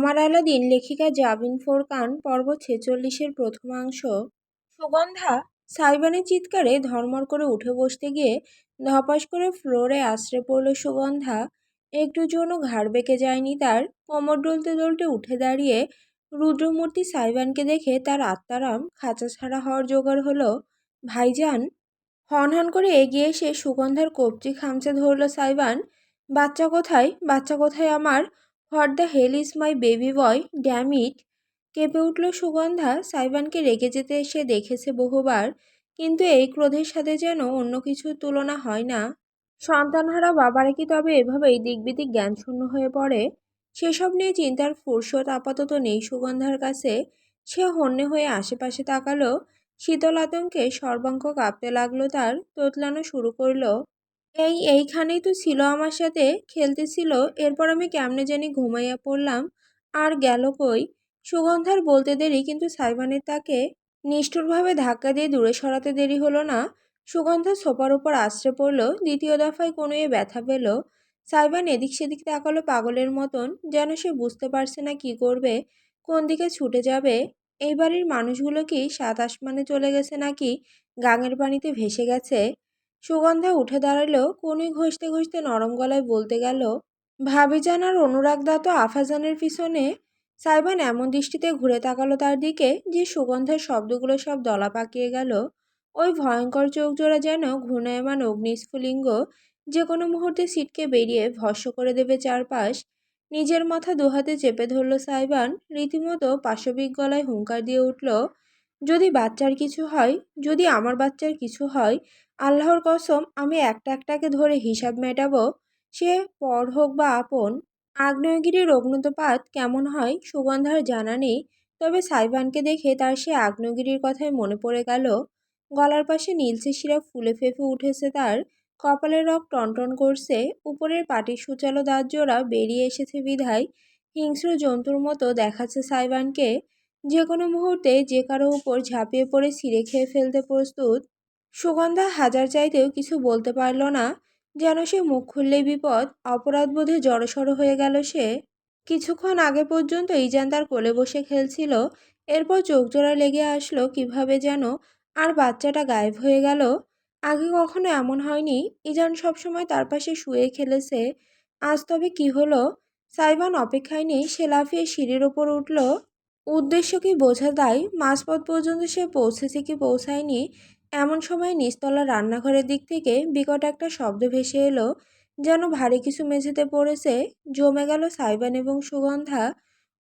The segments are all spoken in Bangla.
আমার আলাদিন লেখিকা জাবিন ফোরকান পর্ব 46-এর প্রথমাংশ। সুগন্ধা সাইবানের চিৎকারে ধর্মর করে উঠে বসতে গিয়ে ধপাস করে ফ্লোরে আছড়ে পড়ল সুগন্ধা। একটুর জন্য ঘাড় বেঁকে যায়নি তার। কোমর ডলতে ডলতে উঠে দাঁড়িয়ে রুদ্রমূর্তি সাইবানকে দেখে তার আত্মারাম খাঁচা ছাড়া হওয়ার জোগাড় হলো। ভাইজান! হনহন করে এগিয়ে এসে সুগন্ধার কবজি খামচে ধরল সাইবান। বাচ্চা কোথায়, বাচ্চা কোথায় আমার? What the hell is my baby boy, damn it! কেঁপে উঠল সুগন্ধা। সাইবানকে রেগে যেতে এসে দেখেছে বহুবার, কিন্তু এই ক্রোধের সাথে যেন অন্য কিছুর তুলনা হয় না। সন্তানহারা বাবারা কি তবে এভাবেই দিকবিদিক জ্ঞানশূন্য হয়ে পড়ে? সেসব নিয়ে চিন্তার ফুরসত আপাতত নেই সুগন্ধার কাছে। সে হন্যে হয়ে আশেপাশে তাকালো। শীতল আতঙ্কে সর্বাঙ্গ কাঁপতে লাগলো তার। তোতলানো শুরু করলো। এইখানেই তো ছিল, আমার সাথে খেলতেছিল, এরপর আমি কেমনে জানি ঘুমাইয়া পড়লাম। আর গেল কই? সুগন্ধার বলতে দেরি, কিন্তু সাইবানের তাকে নিষ্ঠুরভাবে ধাক্কা দিয়ে দূরে সরাতে দেরি হলো না। সুগন্ধা সোফার উপর আছড়ে পড়ল। দ্বিতীয় দফায় কনুয়ে ব্যথা পেল। সাইবান এদিক সেদিক তাকালো পাগলের মতন, যেন সে বুঝতে পারছে না কি করবে, কোন দিকে ছুটে যাবে। এই বাড়ির মানুষগুলো কি সাত আসমানে চলে গেছে নাকি গাঙের পানিতে ভেসে গেছে? সুগন্ধা উঠে দাঁড়ালো। কনুই ঘষতে ঘষতে নরম গলায় বলতে গেল, ভাবিজান আর অনুরাগ দা তো আফাজানের পিছনে। সাইবান এমন দৃষ্টিতে ঘুরে তাকালো তার দিকে যে সুগন্ধার শব্দগুলো সব দলা পাকিয়ে গেল। ওই ভয়ঙ্কর চোখ জোড়া যেন ঘূর্ণায়মান অগ্নিস্ফুলিঙ্গ, যে কোনো মুহূর্তে ছিটকে বেরিয়ে ভস্ম করে দেবে চারপাশ। নিজের মাথা দুহাতে চেপে ধরল সাইবান। রীতিমতো পাশবিক গলায় হুঙ্কার দিয়ে উঠল, যদি বাচ্চার কিছু হয়, যদি আমার বাচ্চার কিছু হয়, আল্লাহর কসম আমি একটা একটাকে ধরে হিসাব মেটাবো, সে পর হোক বা আপন। আগ্নেয়গিরির অগ্নুৎপাত কেমন হয় সুগন্ধার জানা নেই, তবে সাইবানকে দেখে তার সে আগ্নেয়গিরির কথাই মনে পড়ে গেল। গলার পাশে নীলচে শিরা ফুলে ফেঁপে উঠেছে তার। কপালের রগ টনটন করছে। উপরের পাটির সূচালো দাঁত জোড়া বেরিয়ে এসেছে বিধায় হিংস্র জন্তুর মতো দেখাচ্ছে সাইবানকে। যে কোনো মুহূর্তে যে কারো উপর ঝাঁপিয়ে পড়ে ছিঁড়ে খেয়ে ফেলতে প্রস্তুত। সুগন্ধা হাজার চাইতেও কিছু বলতে পারল না, যেন সে মুখ খুললেই বিপদ। অপরাধবোধে জড়সড় হয়ে গেল সে। কিছুক্ষণ আগে পর্যন্ত ইজান তার কোলে বসে খেলছিল, এরপর চোখ জোড়া লেগে আসলো কিভাবে যেন, আর বাচ্চাটা গায়েব হয়ে গেল। আগে কখনো এমন হয়নি। ইজান সবসময় তার পাশে শুয়ে খেলেছে, আজ তবে কি হলো? সাইবান অপেক্ষায় নেই, সে লাফিয়ে সিঁড়ির ওপর উঠল। উদ্দেশ্য কি বোঝা দায়, মাঝপথ পর্যন্ত সে পৌঁছেছে কি পৌঁছায়নি। এমন সময় নিচতলা রান্নাঘরের দিক থেকে বিকট একটা শব্দ ভেসে এলো, যেন ভারী কিছু মেঝেতে পড়েছে। জমে গেল সাইবান এবং সুগন্ধা।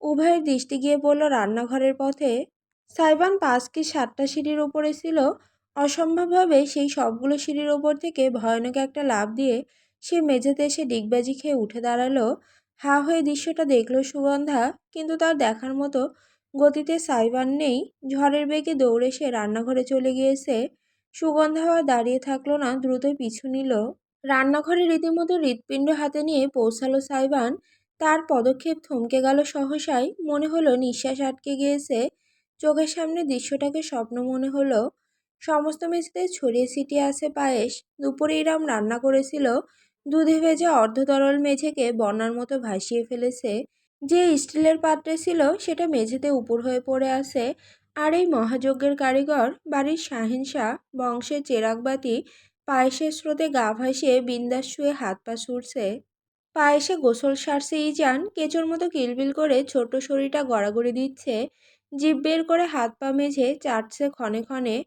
উভয়ের দৃষ্টি গিয়ে পড়ল রান্নাঘরের পথে। সাইবান 5 কি 7টা সিঁড়ির উপরে ছিল। অসম্ভবভাবে সেই সবগুলো সিঁড়ির ওপর থেকে ভয়ানক একটা লাফ দিয়ে সে মেঝেতে এসে ডিগবাজি খেয়ে উঠে দাঁড়ালো। হা হয়ে দৃশ্যটা দেখল সুগন্ধা, কিন্তু তার দেখার মতো গতিতে সাইবান নেই। ঝড়ের বেগে দৌড়ে সে রান্নাঘরে চলে গিয়েছে। সুগন্ধা আর দাঁড়িয়ে থাকলো না, দ্রুতই পিছু নিল। রান্নাঘরে রীতিমতো হৃৎপিণ্ড হাতে নিয়ে পৌঁছালো সাইবান। তার পদক্ষেপ থমকে গেল সহসাই। মনে হলো নিঃশ্বাস আটকে গিয়েছে। চোখের সামনে দৃশ্যটাকে স্বপ্ন মনে হলো। সমস্ত মেঝেতে ছড়িয়ে ছিটিয়ে আছে পায়েস। দুপুরে ইরাম রান্না করেছিল। দুধে ভেজা অর্ধতরল মেঝেকে বন্যার মতো ভাসিয়ে ফেলেছে। যে স্টিলের পাত্রে ছিল সেটা মেঝেতে উপুড় হয়ে পড়ে আছে। আর এই মহাযজ্ঞের কারিগর, বাড়ির শাহেনশাহ বংশের চেরাগবাতি, পায়েসের স্রোতে গা ভাসিয়ে বিন্দাস শুয়ে হাত পা ছুড়ছে। পায়েসে গোসল সারছে ইজান, কেঁচোর মতো কিলবিল করে ছোট্ট শরীরটা গড়াগড়ি দিচ্ছে। জিভ বের করে হাত পা মেঝে চাটছে ক্ষণে ক্ষণে।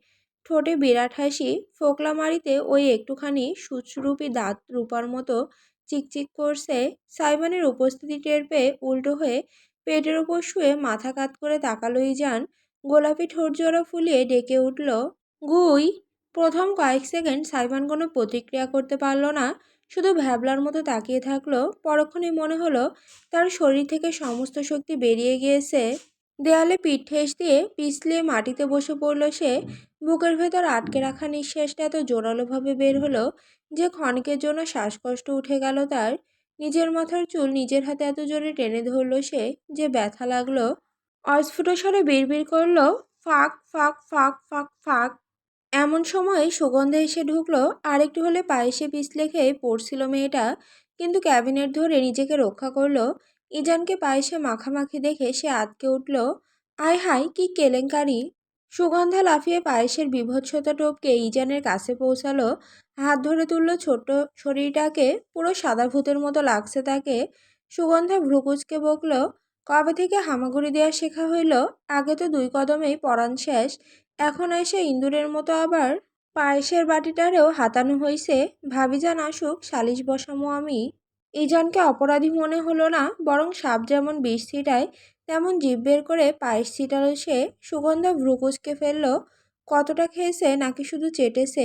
ঠোঁটে বিরাট হাসি, ফোকলা মারিতে ওই একটুখানি সুচরূপী দাঁত রূপার মতো চিকচিক করছে। সাইবানের উপস্থিতি টের পেয়ে উল্টো হয়ে পেটের ওপর শুয়ে মাথা কাত করে তাকালো ইজান। গোলাপি ঠোঁট জোড়া ফুলিয়ে ডেকে উঠল, গুই! প্রথম কয়েক সেকেন্ড সাইবান কোনো প্রতিক্রিয়া করতে পারল না, শুধু ভ্যাবলার মতো তাকিয়ে থাকলো। পরক্ষণেই মনে হলো তার শরীর থেকে সমস্ত শক্তি বেরিয়ে গিয়েছে। দেয়ালে পিঠ ঠেস দিয়ে পিছলিয়ে মাটিতে বসে পড়ল সে। বুকের ভেতর আটকে রাখা নিঃশ্বাসটা এত জোরালোভাবে বের হলো যে ক্ষণিকের জন্য শ্বাসকষ্ট উঠে গেল তার। নিজের মাথার চুল নিজের হাতে এত জোরে টেনে ধরল সে যে ব্যথা লাগলো। অস্ফুট স্বরে বিড়বিড় করল, ফাঁক ফাঁক ফাঁক ফাঁক ফাঁক। এমন সময় সুগন্ধা এসে ঢুকলো। আরেকটু হলে পায়েসে পিছলে খেয়ে পড়ছিল মেয়েটা, কিন্তু ক্যাবিনেট ধরে নিজেকে রক্ষা করলো। ইজানকে পায়েসে মাখামাখি দেখে সে আঁতকে উঠল। আয় হায়, কি কেলেঙ্কারি! সুগন্ধা লাফিয়ে পায়েসের বীভৎসতা টপকে ইজানের কাছে পৌঁছালো। হাত ধরে তুলল ছোট্ট শরীরটাকে। পুরো সাদা ভূতের মতো লাগছে তাকে। সুগন্ধা ভ্রুকুচকে বকল, কবে থেকে হামাগুড়ি দেওয়া শেখা হইল? আগে তো 2 কদমেই পরাণ শেষ, এখন এসে ইঁদুরের মতো আবার পায়েসের বাটিটারেও হাতানো হইছে। ভাবিজান আসুক, সালিশ বসামো আমি। ইজানকে অপরাধী মনে হলো না, বরং সাপ যেমন বিষ ছিটায় তেমন জিভ বের করে পায়েস ছিটালো সে। সুগন্ধা ভ্রু কুঁচকে ফেলল। কতটা খেয়েছে নাকি শুধু চেটেছে?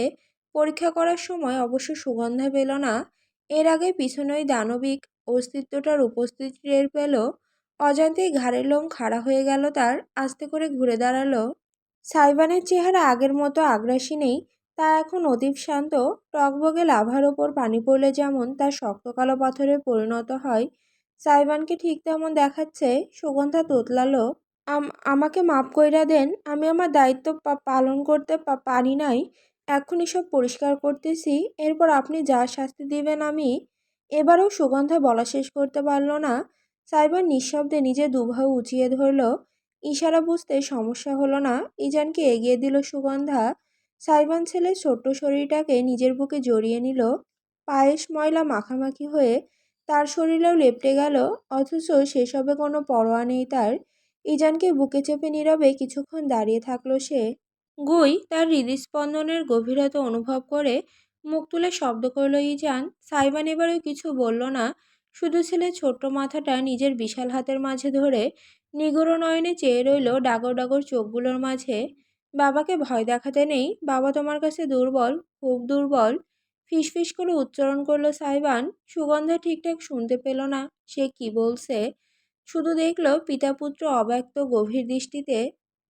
পরীক্ষা করার সময় অবশ্য সুগন্ধা পেল না। এর আগে পিছনে ওই দানবিক অস্তিত্বটার উপস্থিতি টের পেল। অজান্তেই ঘাড়ের লোম খাড়া হয়ে গেল তার। আস্তে করে ঘুরে দাঁড়ালো। সাইবানের চেহারা আগের মতো আগ্রাসী নেই। তা এখন অতীব শান্ত। টগবগে লাভার ওপর পানি পড়লে যেমন তার শক্ত কালো পাথরে পরিণত হয়, সাইবানকে ঠিক তেমন দেখাচ্ছে। সুগন্ধা তোতলালো, আমাকে মাপ কইরা দেন, আমি আমার দায়িত্ব পালন করতে পারি নাই। এক্ষুনি সব পরিষ্কার করতেছি, এরপর আপনি যা শাস্তি দিবেন আমি। এবারেও সুগন্ধা বলা শেষ করতে পারল না। সাইবান নিঃশব্দে নিজের দুবাহু উঁচিয়ে ধরল। ইশারা বুঝতে সমস্যা হলো না। ইজানকে এগিয়ে দিল সুগন্ধা। সাইবান ছেলের ছোট্ট শরীরটাকে নিজের বুকে জড়িয়ে নিল। পায়েস ময়লা মাখামাখি হয়ে তার শরীরেও লেপ্টে গেল, অথচ সেসবে কোনো পরোয়া নেই তার। ইজানকে বুকে চেপে নীরবে কিছুক্ষণ দাঁড়িয়ে থাকলো সে। গুই তার হৃদস্পন্দনের গভীরতা অনুভব করে মুখ তুলে শব্দ করল ইজান। সাইবান এবারেও কিছু বলল না, শুধু ছেলের ছোট্ট মাথাটা নিজের বিশাল হাতের মাঝে ধরে নিগূঢ় নয়নে চেয়ে রইল ডাগর ডাগর চোখগুলোর মাঝে। বাবাকে ভয় দেখাতে নেই, বাবা তোমার কাছে দুর্বল, খুব দুর্বল। ফিসফিস করে উচ্চারণ করলো সাইবান। সুগন্ধা ঠিকঠাক শুনতে পেল না সে কি বলছে, শুধু দেখলো পিতা পুত্র অব্যক্ত গভীর দৃষ্টিতে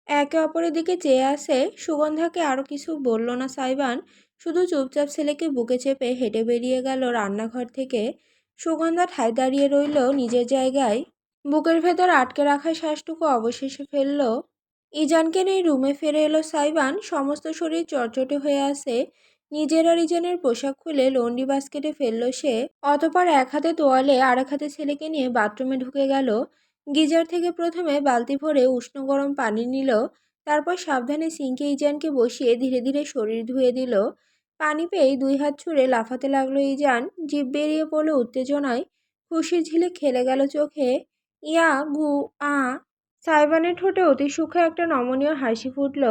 একে অপরের দিকে চেয়ে আছে। সুগন্ধাকে আরো কিছু বলল না সাইবান, শুধু চুপচাপ ছেলেকে বুকে চেপে হেঁটে বেরিয়ে গেল রান্নাঘর থেকে। সুগন্ধা ঠায় দাঁড়িয়ে রইল নিজের জায়গায়। বুকের ভেতর আটকে রাখা শ্বাসটুকু অবশেষে ফেলল। ইজানকে নিয়ে রুমে ফিরে এলো সাইবান। সমস্ত শরীর চটচটে হয়ে আছে। নিজের আর ইজানের পোশাক খুলে লন্ড্রি বাস্কেটে ফেলল সে। অতঃপর এক হাতে তোয়ালে আর এক হাতে ছেলেকে নিয়ে বাথরুমে ঢুকে গেল। গিজার থেকে প্রথমে বালতি ভরে উষ্ণ গরম পানি নিল, তারপর সাবধানে সিঙ্কে ইজানকে বসিয়ে ধীরে ধীরে শরীর ধুয়ে দিল। পানি পেয়েই 2 হাত ছুঁড়ে লাফাতে লাগলো ইজান। জিভ বেরিয়ে পড়লো উত্তেজনায়। খুশির ঝিলে খেলে গেল চোখে। ইয়া গু আ সাইবানের ঠোঁটে অতি সূক্ষ্ম একটা নমনীয় হাসি ফুটল।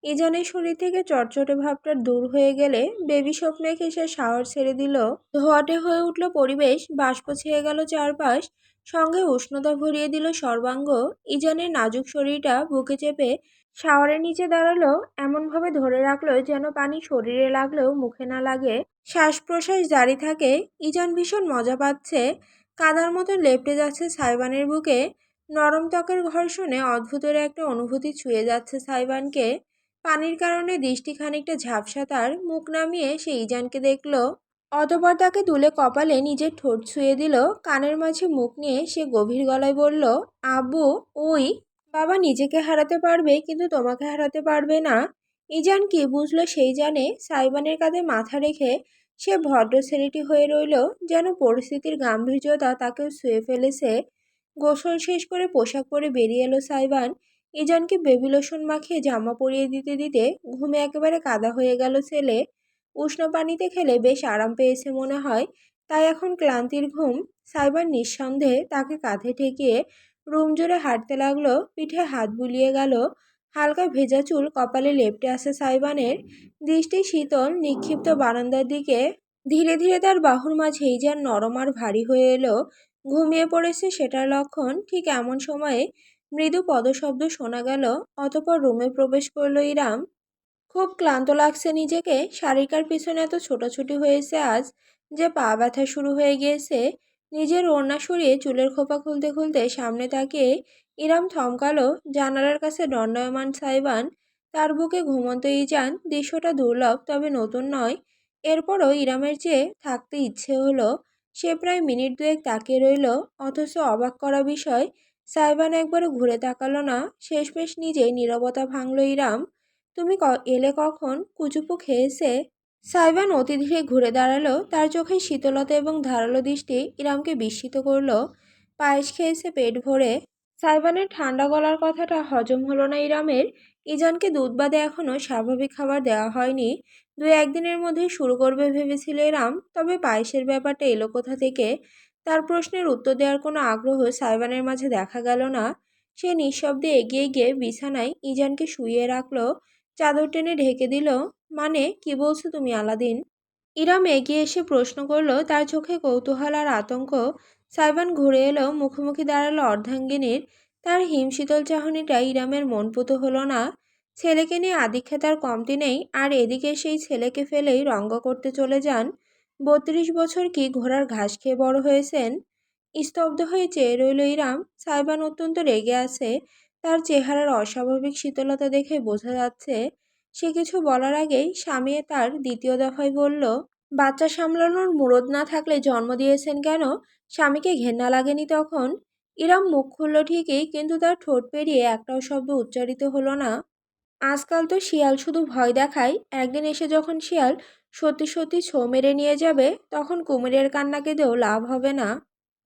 ইজানের শরীর থেকে চটচটে ভাবটা দূর হয়ে গেলে বেবি স্বপ্নে সে শাওয়ার ছেড়ে দিল। ধোঁয়াটে হয়ে উঠল পরিবেশ, বাষ্প ছেয়ে গেল চারপাশ, সঙ্গে উষ্ণতা ভরিয়ে দিল সর্বাঙ্গ। ইজানের নাজুক শরীরটা বুকে চেপে শাওয়ারের নিচে দাঁড়ালো, এমনভাবে ধরে রাখলো যেন পানি শরীরে লাগলেও মুখে না লাগে, শ্বাস প্রশ্বাস জারি থাকে। ইজান ভীষণ মজা পাচ্ছে। কাদার মতো লেপ্টে যাচ্ছে সাইবানের বুকে। নরম ত্বকের ঘর্ষণে অদ্ভুতের একটা অনুভূতি ছুঁয়ে যাচ্ছে সাইবানকে। পানির কারণে দৃষ্টি খানিকটা ঝাপসা তার। মুখ নামিয়ে সে ইজানকে দেখল। অতঃপর তাকে তুলে কপালে নিজের ঠোঁট ছুঁয়ে দিল। কানের মাঝে মুখ নিয়ে সে গভীর গলায় বলল, আব্বু, উই। বাবা নিজেকে হারাতে পারবে, কিন্তু তোমাকে হারাতে পারবে না। ইজান কি বুঝলো সেই জানে। সাইবানের কাঁধে মাথা রেখে সে ভদ্র ছেলেটি হয়ে রইল, যেন পরিস্থিতির গাম্ভীর্যতা তাকেও ছুঁয়ে ফেলেছে। গোসল শেষ করে পোশাক পরে বেরিয়ে এলো সাইবান। ইজানকে বেবি লোশন মাখিয়ে জামা পরিয়ে দিতে দিতে ঘুমে একেবারে কাদা হয়ে গেল ছেলে। উষ্ণ পানিতে খেলে বেশ আরাম পেয়েছে মনে হয়, তাই এখন ক্লান্তির ঘুম। সাইবান নিঃসন্দেহে তাকে কাঁধে ঠেকিয়ে রুম জুড়ে হাঁটতে লাগলো। পিঠে হাত বুলিয়ে গেল। হালকা ভেজা চুল কপালে লেপ্টে আছে সাইবানের। দৃষ্টি শীতল নিক্ষিপ্ত বারান্দার দিকে। ধীরে ধীরে তার বাহুর মাঝেই যেন নরম আর ভারী হয়ে এলো। ঘুমিয়ে পড়েছে সেটার লক্ষণ। ঠিক এমন সময়ে মৃদু পদশব্দ শোনা গেল। অতঃপর রুমে প্রবেশ করলো ইরাম। খুব ক্লান্ত লাগছে নিজেকে। শারিকার পিছনে এত ছোটাছুটি হয়েছে আজ যে পা ব্যথা শুরু হয়ে গিয়েছে। নিজের ওড়না সরিয়ে চুলের খোপা খুলতে খুলতে সামনে তাকিয়ে ইরাম থমকালো। জানালার কাছে দণ্ডায়মান সাইবান, তার বুকে ঘুমন্ত ইজান। দৃশ্যটা দুর্লভ, তবে নতুন নয়। এরপরও ইরামের চেয়ে থাকতে ইচ্ছে হলো। সে প্রায় মিনিট 2 তাকিয়ে রইল। অথচ অবাক করা বিষয়, সাইবান একবারও ঘুরে তাকালো না। শেষমেশ নিজেই নীরবতা ভাঙল ইরাম। তুমি এলে কখন? কুচুপু খেয়েছে? সাইবান অতি ধীরে ঘুরে দাঁড়ালো। তার চোখে শীতলতা এবং ধারালো দৃষ্টি ইরামকে বিস্মিত করলো। পায়েস খেয়েছে পেট ভরে। সাইবানের ঠান্ডা গলার কথাটা হজম হলো না ইরামের। ইজানকে দুধ বাদে এখনো স্বাভাবিক খাবার দেওয়া হয়নি। 2-1 দিনের মধ্যেই শুরু করবে ভেবেছিল ইরাম, তবে পায়েসের ব্যাপারটা এলো কোথা থেকে? তার প্রশ্নের উত্তর দেওয়ার কোনো আগ্রহ সাইবানের মাঝে দেখা গেল না। সে নিঃশব্দে এগিয়ে গিয়ে বিছানায় ইজানকে শুইয়ে রাখলো, চাদর টেনে ঢেকে দিল। মানে কি বলছো তুমি আলাদিন? ইরাম এগিয়ে এসে প্রশ্ন করলো, তার চোখে কৌতূহল আর আতঙ্ক। সাইবান ঘুরে এলো, মুখোমুখি দাঁড়ালো অর্ধাঙ্গিনীর। তার হিমশীতল চাহনিটা ইরামের মন পুতো হলো না। ছেলেকে নিয়ে আদিক্ষে তার কমতি নেই, আর এদিকে সেই ছেলেকে ফেলেই রঙ্গ করতে চলে যান। 32 বছর কি ঘোড়ার ঘাস খেয়ে বড় হয়েছেন? স্তব্ধ হয়ে চেয়ে রইল ইরাম। সাইবান অত্যন্ত রেগে আছে। তার চেহারার অস্বাভাবিক শীতলতা দেখে বোঝা যাচ্ছে সে কিছু বলার আগেই স্বামী তার দ্বিতীয় দফায় বলল, বাচ্চা সামলানোর মুরদ না থাকলে জন্ম দিয়েছেন কেন? স্বামীকে ঘেন্না লাগেনি তখন? ইরাম মুখ খুলল ঠিকই, কিন্তু তার ঠোঁট পেরিয়ে একটাও শব্দ উচ্চারিত হলো না। আজকাল তো শিয়াল শুধু ভয় দেখায়, একদিন এসে যখন শিয়াল সত্যি সত্যি ছোঁ মেরে নিয়ে যাবে, তখন কুমিরের কান্না কেঁদেও লাভ হবে না।